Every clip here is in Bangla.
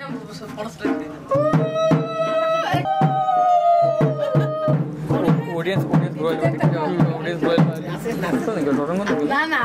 Audience na na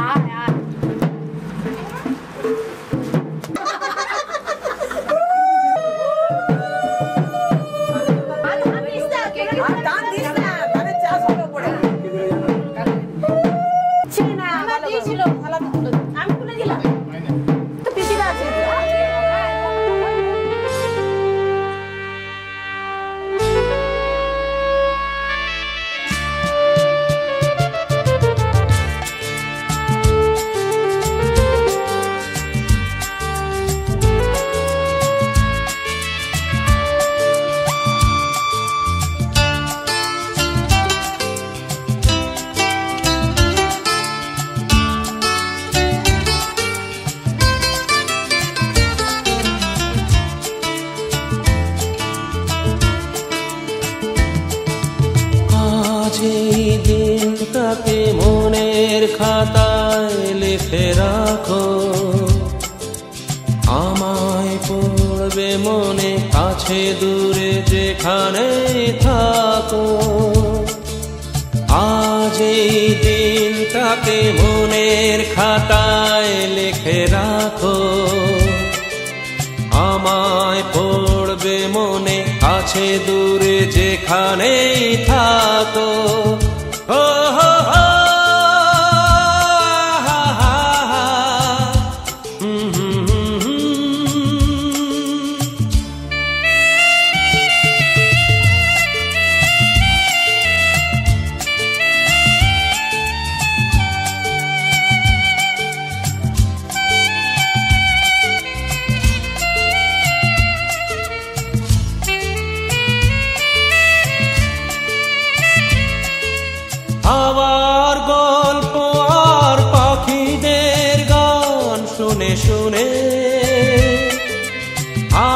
মনের খাতায় লিখে রাখো আমায় পড়বে মনে কাছে দূরে যেখানে থাকো আজ এই দিনটাকে মনের খাতায় লিখে রাখো আমায় পড়বে মনে কাছে দূরে যেখানে থাকো আবার গল্প আর পাখিদের গান শুনে শুনে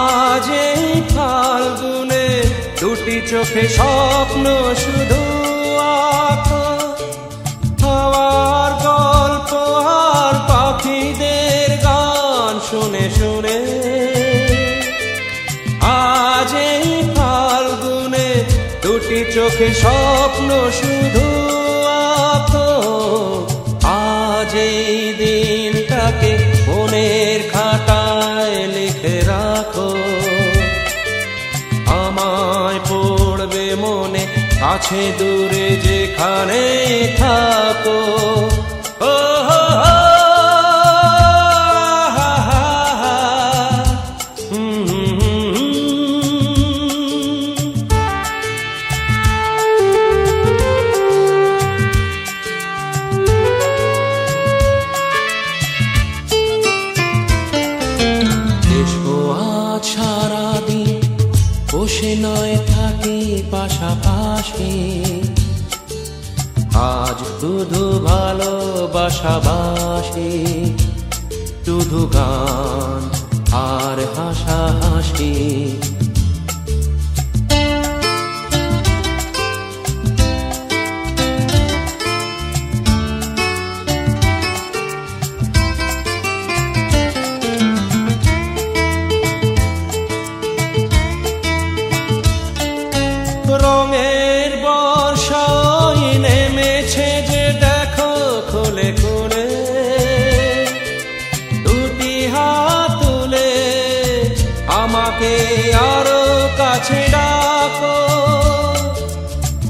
আজ এই ফাল্গুনে দুটি চোখে স্বপ্ন শুধু আঁকো আবার গল্প আর পাখিদের গান শুনে শুনে আজ এই ফাল্গুনে দুটি চোখে স্বপ্ন শুধু আজ এই দিনটাকে মনের খাতায় লিখে রাখো আমায় পড়বে মনে কাছে দূরে যেখানে থাকো সারাদিন বসে নয় থাকি পাশাপাশি আজ শুধু ভালোবাসাবাসি শুধু গান আর হাসাহাসি রঙের বর্ষায় নেমেছে যে দেখো খুলে খুলে দুটি হাত তুলে আমাকে আরো কাছে ডাকো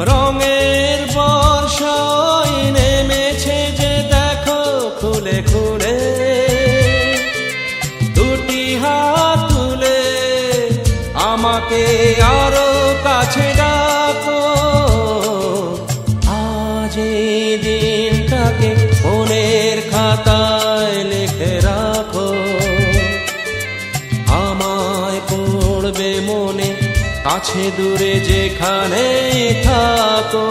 রঙের বর্ষায় নেমেছে যে দেখো খুলে খুলে দুটি হাত তুলে আমাকে আরো কাছে ডাকো আজ এই দিনটাকে মনের খাতায় লিখে রাখো আমায় পড়বে মনে কাছে দূরে যেখানে থাকো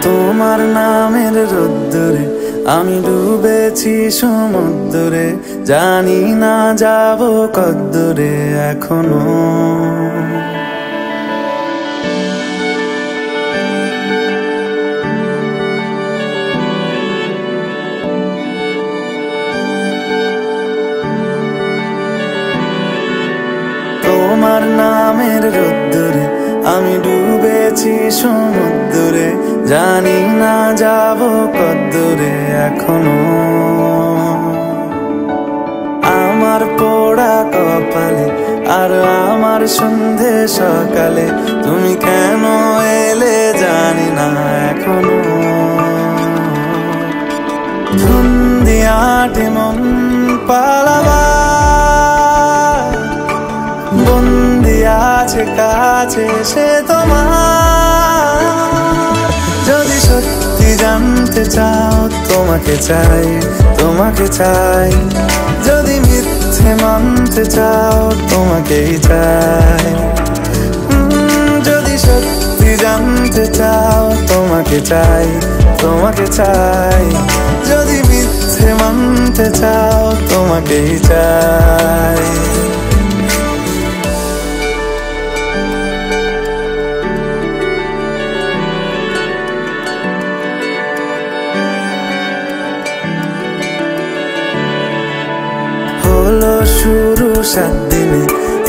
তোমার নামের রোদ্দুরে আমি ডুবেছি সমুদ্রে, জানি না যাব কদ্দুরে এখনো। তোমার নামের রোদ্দুরে আমি ডুবেছি সমুদ্রে, জানি না যাব কদ্দুরে এখনো। আমার পোড়া কপালে আর আমার সন্ধে সকালে তুমি কেন এলে জানি না এখনো। ধুন্দিয়াটে মন পালাবা বন্দি আছে কাছে সে তোমার। যদি সত্যি জানতে চাও তোমাকে চাই, তোমাকে চাই। যদি মিথ্যে মানতে চাও তোমাকেই চাই। যদি সত্যি জানতে চাও তোমাকে চাই, তোমাকে চাই। যদি মিথ্যে মানতে চাও তোমাকেই চাই। হলো শুরু 7 দিনে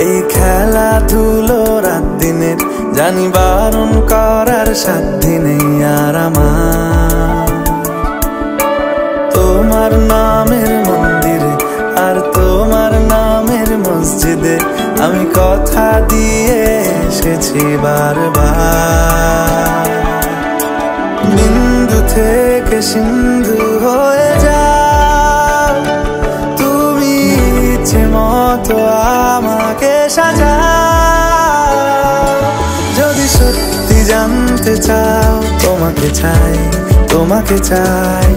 এই খেলাধুলো রাত দিনের, জানি বারণ করার সাধ্য নেই আর আমার। তোমার নামের মন্দিরে আর তোমার নামের মসজিদে আমি কথা দিয়ে এসেছি বারবার। বিন্দু থেকে সিন্ধু হয়ে যাও তুমি, ইচ্ছে মতো আমাকে সাজাও। যদি সত্যি জানতে চাও তোমাকে চাই, তোমাকে চাই।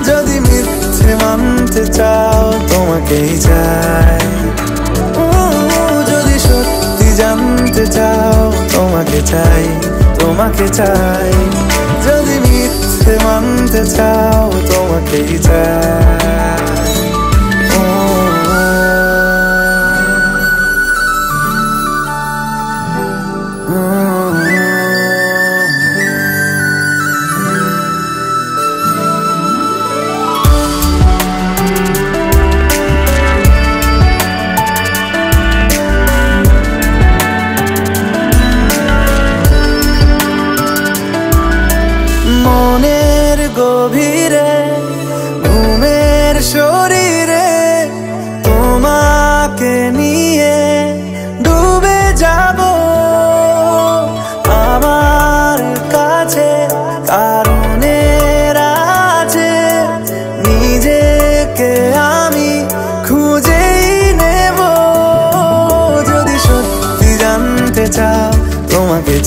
যদি মিথ্যে মানতে চাও তোমাকেই চাই। যদি সত্যি জানতে চাও তোমাকে চাই, তোমাকে চাই। যদি মিথ্যে মানতে চাও তোমাকেই চাই। মনের গভীরে ঘুমের শরীর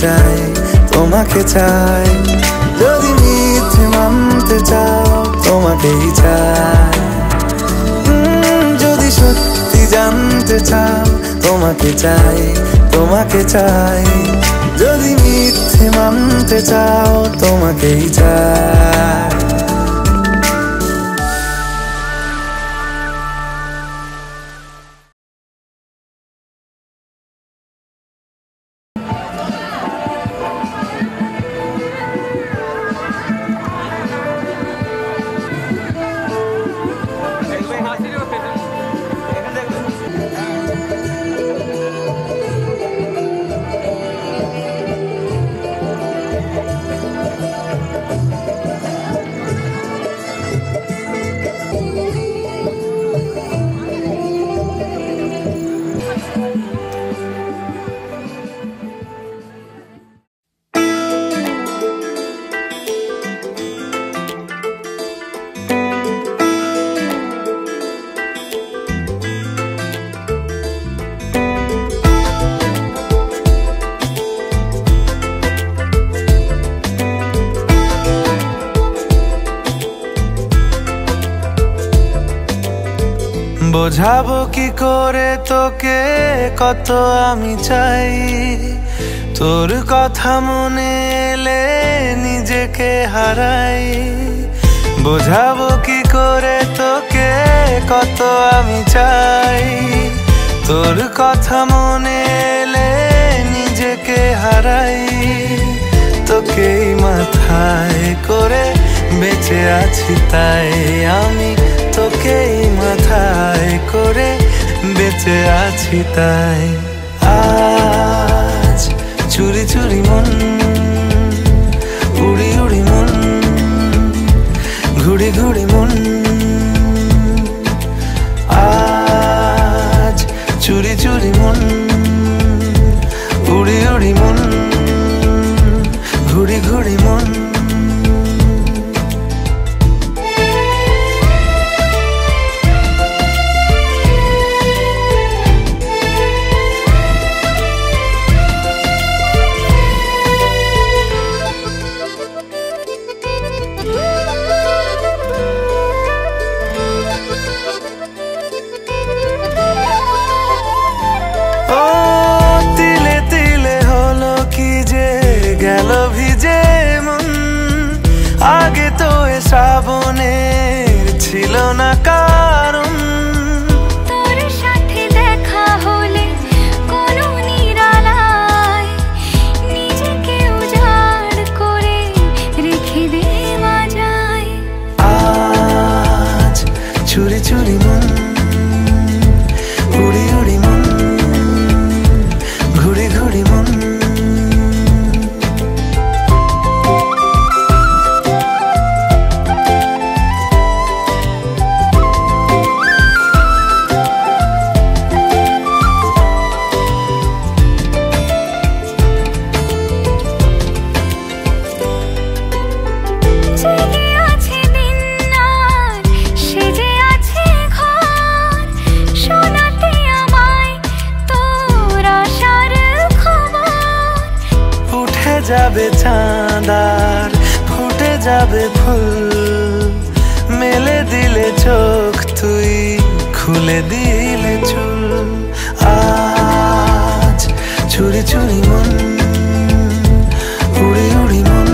চাই, তোমাকে চাই। যদি মিথ্যে মানতে চাও, তোমাকেই চাই। যদি সত্যি জানতে চাও, তোমাকে চাই, তোমাকে চাই। যদি মিথ্যে মানতে চাও, তোমাকেই চাই। বোঝাবো কি করে তোকে কত আমি চাই, তোর কথা মনে এলে নিজেকে হারাই। বোঝাবো কি করে তোকে কত আমি চাই, তোর কথা মনে এলে নিজেকে হারাই। তোকেই মাথায় করে বেঁচে আছি তাই আমি, তোকেই মাথায় করে বেঁচে আছি তাই। আজ চুরি চুরি মন, উড়ি উড়ি মন, ঘুড়ি ঘুড়ি মন। আজ চুরি চুরি মন, উড়ি উড়ি মন, ঘুড়ি ঘুড়ি মন। আগে তো এ শ্রাবণের ছিল না কারণ, তোর সাথে দেখা হলে কোনো নিরালায় নিজেকে উজাড় করে রেখে দেওয়া যায়। আজ চুরি চুরি মন, উড়ি উড়ি মন, ঘুড়ি ঘুড়ি মন। যাবে চাঁদার ফুটে যাবে ফুল, মেলে দিলে চোখ তুই খুলে দিলে চুল। আজ চুরি চুরি মন, উড়ি উড়ি মন,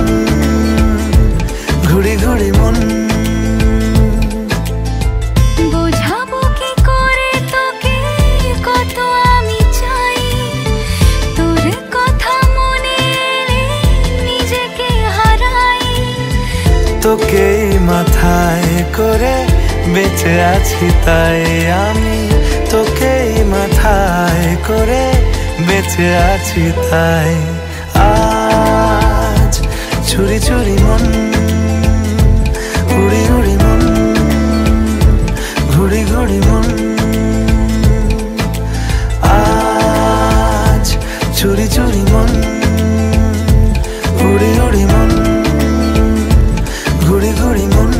ঘুড়ি ঘুড়ি মন। বোঝাবো কি করে তোকে কত আমি চাই, তোর কথা মনে এলে নিজেকে হারাই। তোকেই মাথায় করে বেঁচে আছি তাই আমি, তোকেই মাথায় করে বেঁচে আছি তাই। আজ চুরি চুরি মন, উড়ি উড়ি মন, ঘুড়ি ঘুড়ি মন। আজ চুরি চুরি মন, উড়ি উড়ি মন, ঘুড়ি ঘুড়ি মন।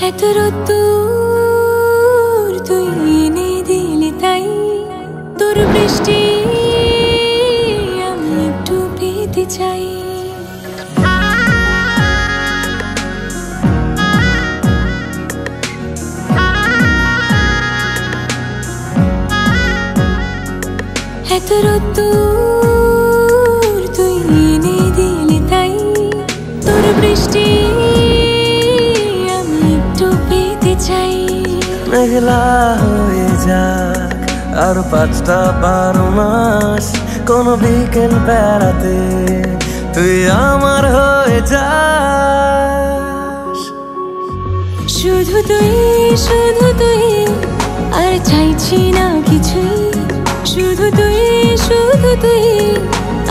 এত রোদ্দুর তুই এনে দিলি তাই তোর বৃষ্টি আমি একটু পেতে চাই। এত রোদ্দুর তুই এনে দিলি তাই তোর বৃষ্টি মেঘলা হয়ে যাক আর 5টা-12 মাস কোন বিকেল বেড়াতে তুই আমার হয়ে যাস। শুধু তুই আর চাইছি না কিছুই, শুধু তুই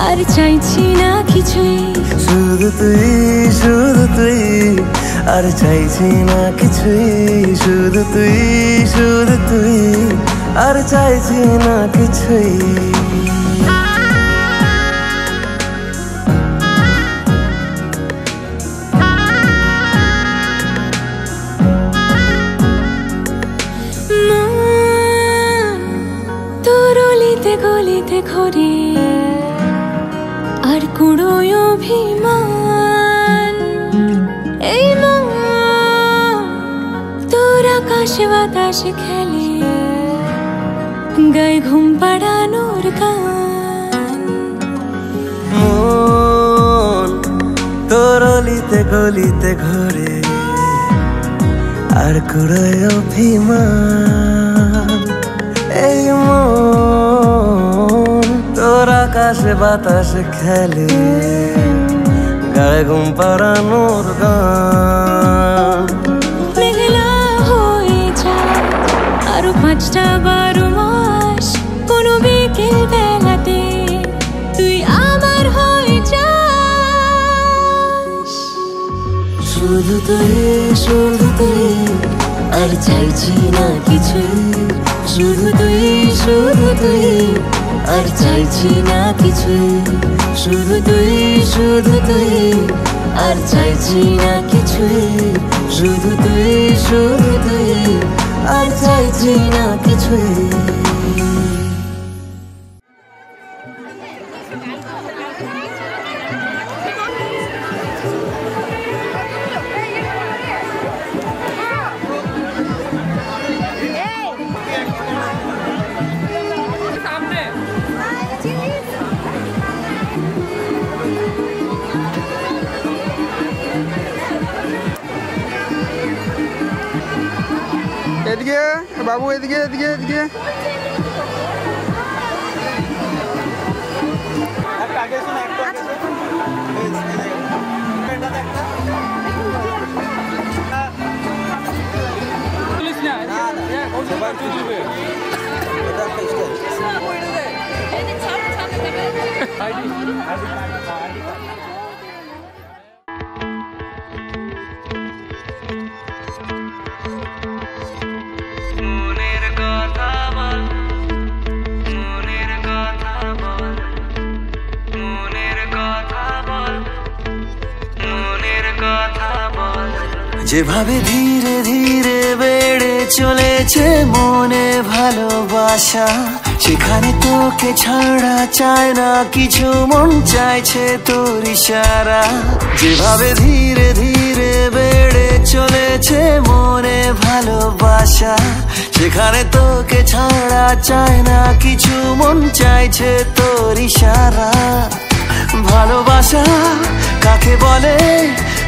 আর চাইছি না কিছুই, শুধু তুই আর চাইছি না কিছুই, শুধু তুই আর চাইছি না কিছুই। তোর অলিতে গলিতে ঘরে আর কুড়োয় অভিমান, এই মন তোর আকাশে বাতাসে খেলে গায়ে ঘুম পাড়ানোর গান। মন তোর অলিতে গলিতে ঘরে আর কুড়োয় অভিমান, এই মন তোর আকাশে বাতাসে খেলে গায়ে ঘুম পাড়ানোর গান। মেঘলা হয়ে যায় আরো 5টা-12 মাস কোনো বিকেল বেলাতে তুই আমার হয়ে যাস। শুধু তুই আর চাইছি না কিছুই, শুধু তুই আর চাইছি না কিছুই, শুধু তুই আর চাইছি না কিছুই, শুধু তুই আর চাইছি না কিছুই। এদিকে বাবু, এদিকে এদিকে এদিকে যেভাবে ধীরে ধীরে বেড়ে চলেছে মনে ভালোবাসা, সেখানে তোকে ছাড়া চায় না কিছু, মন চাইছে তোর ইশারা। যেভাবে ধীরে ধীরে বেড়ে চলেছে মনে ভালোবাসা, সেখানে তোকে ছাড়া চায় না কিছু, মন চাইছে তোর ইশারা। ভালোবাসা কাকে বলে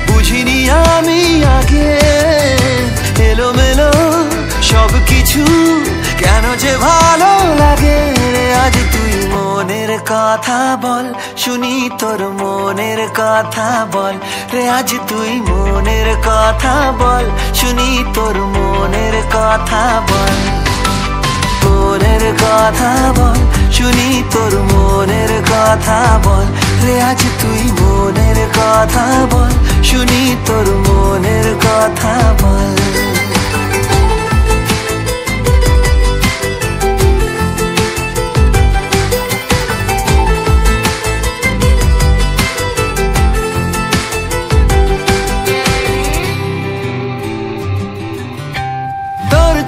বুঝিনি আমি আগে, এলোমেলো সব কিছু কেন যে ভালো লাগে। আজ তুই মনের কথা বল, শুনি তোর মন মনের কথা বল রে আজ তুই মনের কথা বল শুনি তোর মনের কথা বল মনের কথা বল শুনি তোর মনের কথা বল রে আজ তুই মনের কথা বল শুনি তোর মনের কথা বল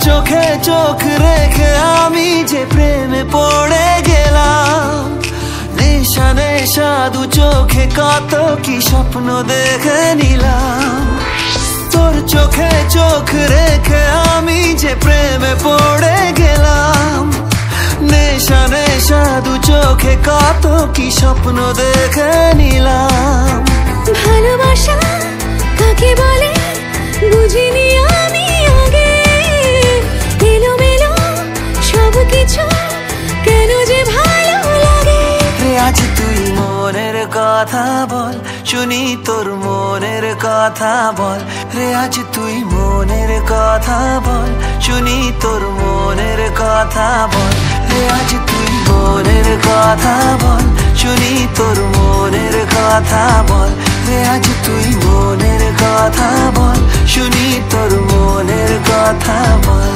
চোখে চোখ রেখে আমি যে প্রেমে পড়ে গেলাম নেশা নেশা দু চোখে কত কি স্বপ্ন দেখে নিলাম তোর চোখে চোখ রেখে আমি যে প্রেমে পড়ে গেলাম নেশা নেশা দু চোখে কত কি স্বপ্ন দেখে নিলাম ভালোবাসা কাকে বলে বুঝিনি আমি আগে এলোমেলো সবকিছু কেন যে ভালো লাগে রে আজ তুই মনের কথা বল শুনি তোর মনের কথা বল রে আজ তুই মনের কথা বল শুনি তোর মনের কথা বল রে আজ তুই মনের কথা বল শুনি তোর মনের কথা বল রে আজ তুই মনের কথা বল শুনি তোর মনের কথা বল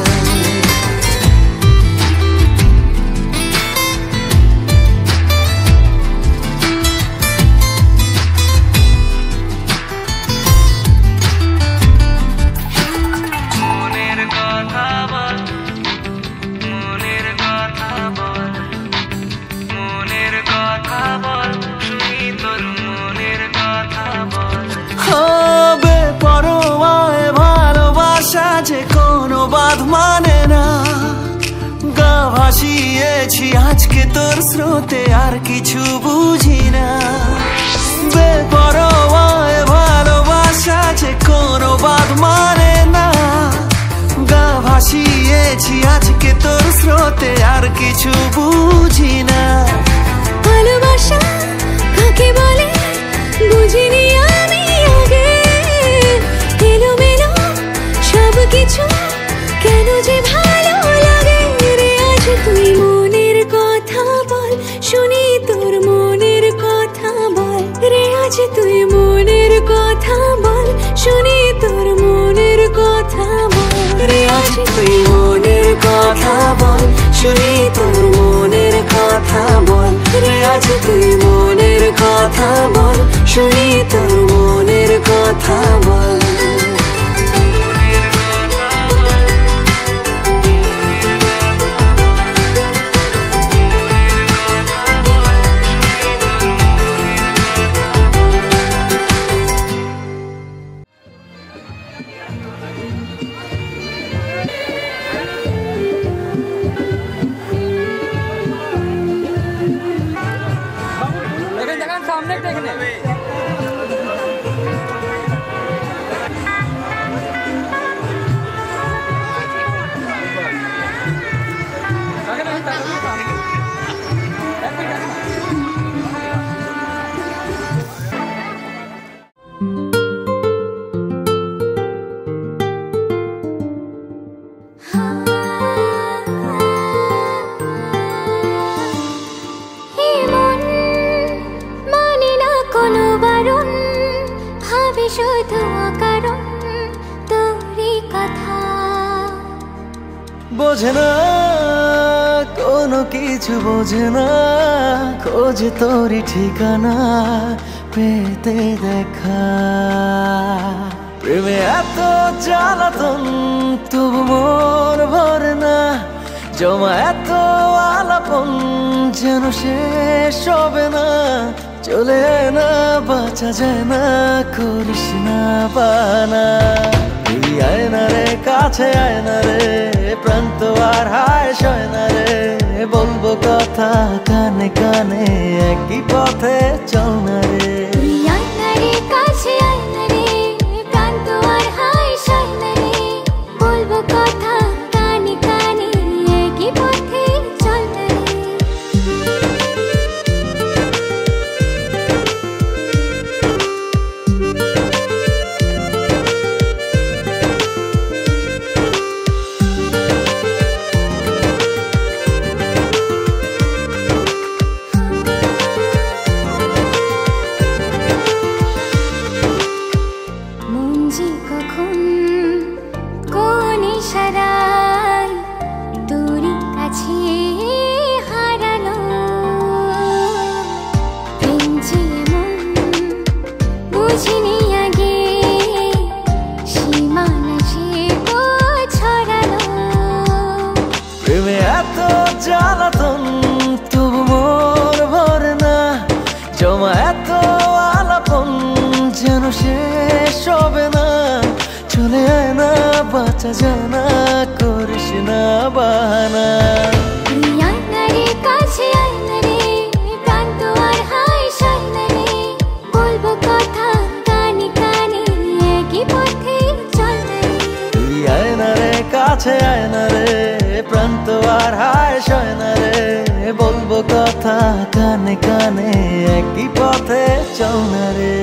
মানে না গা ভাসিয়েছি আজকে তোর স্রোতে আর কিছু বুঝি না বেপরোয়ায় ভালোবাসা যে কোনো বাদ মানে না গা ভাসিয়েছি আজকে তোর স্রোতে আর কিছু বুঝি না ভালোবাসা কাকে বলে বুঝিনি আমি আগে এলোমেলো সবকিছু কেন যে ভালো লাগে রে আজ তুই মনের কথা বল শুনি তোর মনের কথা বল রে আজ তুই মনের কথা বল শুনি তোর মনের কথা বল রে আজ তুই মনের কথা বল শুনি তোর মনের কথা বল রে আজ তুই মনের কথা বল শুনি তোর মনের কথা বল বোঝে না কোনো কিছু বোঝে না খোঁজে তোরই ঠিকানা পেতে দেখা প্রেমে এত জ্বালাতন তবু মন ভরে না জমা এত আলাপন যেন শেষ হবে না চলে না বাঁচা যায় না করিস না বানা আয় না রে কাছে আয় না রে প্রান্ত আর হায় সয় না রে বলবো কথা কানে কানে একই পথে চল না রে বাঁচা যায় না, করিস না বাহানা। আয়নারে কাছে আয়নারে প্রাণ তো আর হায় সায়নারে বলবো কথা কানে কানে একই পথে চল রে। তুই আয়নারে কাছে আয়নারে প্রাণ তো আর হায় সায়নারে বলবো কথা কানে কানে একই পথে চল না রে।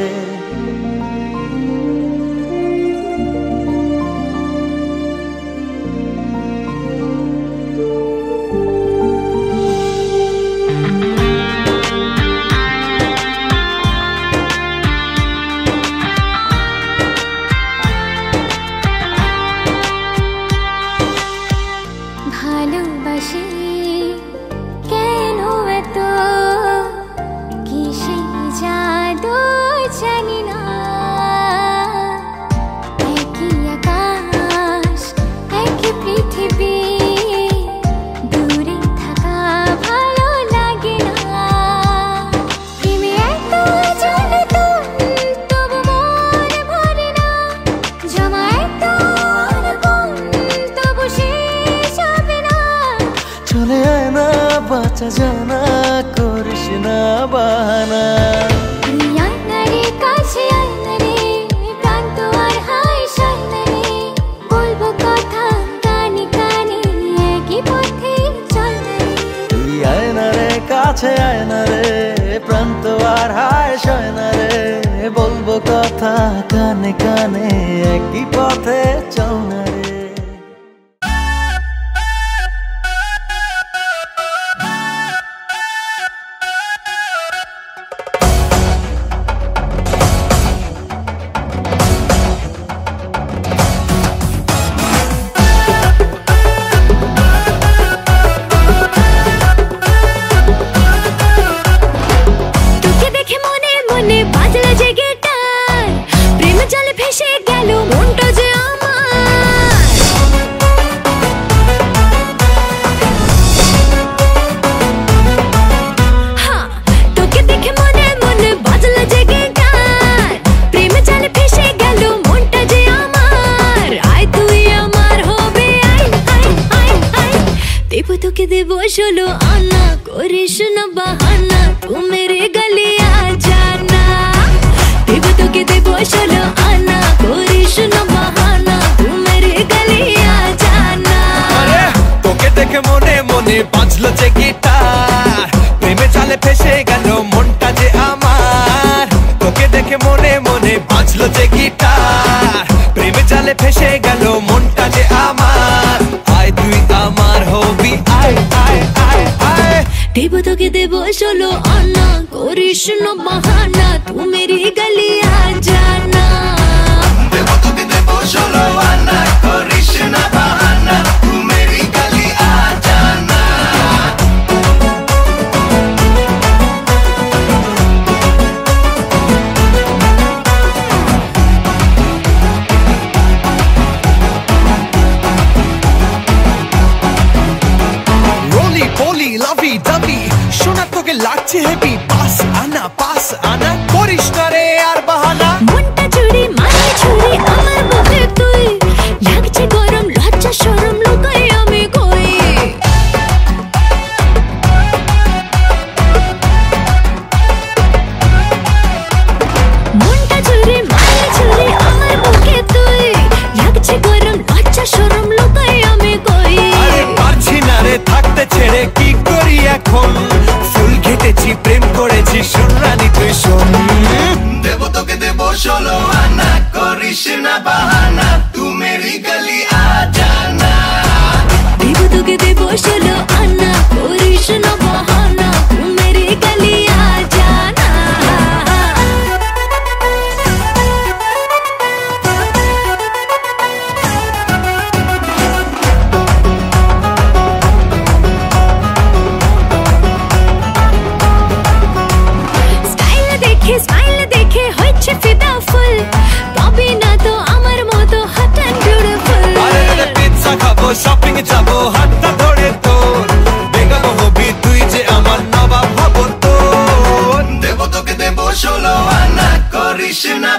ভালোবাসি কেন এত কিসে জাদু জানি না। একই আকাশ একই পৃথিবী দূরে থাকা ভালো লাগে না। প্রেমে এত জ্বালাতন তবু মন ভরে না। জমা এত আগুন তবু শেষ হবে না। চলে আয় না বাঁচা যায় না, করিস না বাহানা। আয়নারে কাছে আয়নারে প্রাণ তো আর হায় সায়নারে বলবো কথা কানে কানে একই পথে চল রে। তুই আয়নারে কাছে আয়নারে প্রাণ তো আর হায় সায়নারে বলবো কথা কানে কানে একই পথে চল না রে। তোকে দেখে মনে মনে বাজলো যে গিটার প্রেম জালে ভেসে গেল মনটা যে আমার। হ্যাঁ তোকে দেখে মনে মনে বাজলো যে গিটার প্রেম জালে ভেসে গেল মনটা যে আমার। আয় তুই আমার হবে আয় আয় আয় আয় দেব তোকে দেব 16 আনা করিস না বাহানা তু মেরে গলি আ জানা। দেব তোকে দেব 16 আনা করিস না বাহানা তু মেরে গলি আ জানা। আরে তোকে দেখে মনে মনে বাজলো যে গিটার প্রেমে জালে ফেসে গেল মনটা যে আমার। তোকে দেখে মনে মনে বাজলো যে গিটার প্রেমে জালে ফেসে গেল মনটা যে আমার। আয় তুই আমার হবি আয় আয় আয় আয় দেব তোকে দেব 16 আনা করিস না বাহানা তু মেরে গলি আ জানা। দেব তোকে দেব 16 আনা করিস না বাহানা তু মেরি গলি আ জানা। রোলি পোলি লাভি দাবি শোনা তোকে লাগছে হেভি পাস আনা করিস না রে আর বাহানা। মনটা জুড়ে মাথা ছুড়ে আমার বুকে তুই লাগছে গরম লজ্জা শরম লুকাই আমি কই। মনটা জুড়ে মাথা ছুড়ে আমার বুকে তুই লাগছে গরম লজ্জা শরম লুকাই আমি কই। আরে পারছি না রে থাকতে ছেড়ে কি করি এখন ফুল ঘেটেছি প্রেম করেছি শোন রানী তুই শোন। দেব তোকে দেব 16 আনা করিস না বাহানা তু মেরি গলি আ জানা। দেব তোকে দেব 16 আনা করিস না বাহানা তু মেরে গলি আ জানা। স্মাইল দেখে হচ্ছে ফিদা ফুল পাবি না তো আমার মতো হট এন্ড বিউটিফুল। আরে রে পিৎজা খাবো শপিং যাবো হাতটা ধরে তোর বেগাবো হবি তুই যে আমার নবাব হব তোর। দেব তোকে দেব 16 আনা করিস না